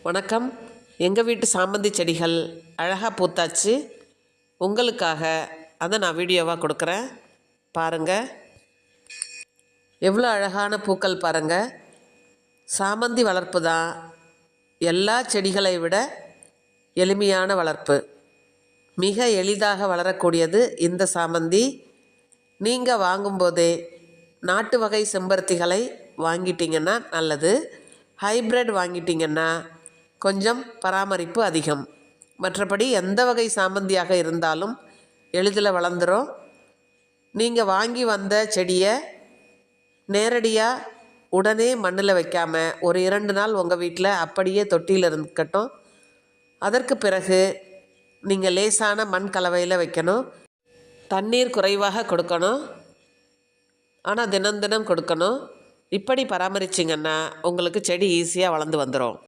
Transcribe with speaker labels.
Speaker 1: வணக்கம். எங்கள் வீட்டு சாமந்தி செடிகள் அழகாக பூத்தாச்சு. உங்களுக்காக அதை நான் வீடியோவாக கொடுக்குறேன். பாருங்கள், எவ்வளோ அழகான பூக்கள் பாருங்கள். சாமந்தி வளர்ப்பு தான் எல்லா செடிகளை விட எளிமையான வளர்ப்பு. மிக எளிதாக வளரக்கூடியது இந்த சாமந்தி. நீங்கள் வாங்கும்போதே நாட்டு வகை செம்பருத்திகளை வாங்கிட்டீங்கன்னா நல்லது. ஹைப்ரிட் வாங்கிட்டீங்கன்னா கொஞ்சம் பராமரிப்பு அதிகம். மற்றபடி எந்த வகை சாமந்தியாக இருந்தாலும் எளிதில் வளர்ந்துடும். நீங்கள் வாங்கி வந்த செடியை நேரடியாக உடனே மண்ணில் வைக்காமல் ஒரு 2 நாள் உங்கள் வீட்டில் அப்படியே தொட்டியில் இருக்கட்டும். அதற்கு பிறகு நீங்கள் லேசான மண் கலவையில் வைக்கணும். தண்ணீர் குறைவாக கொடுக்கணும், ஆனால் தினம் தினம் கொடுக்கணும். இப்படி பராமரிச்சிங்கன்னா உங்களுக்கு செடி ஈஸியாக வளர்ந்து வந்துடும்.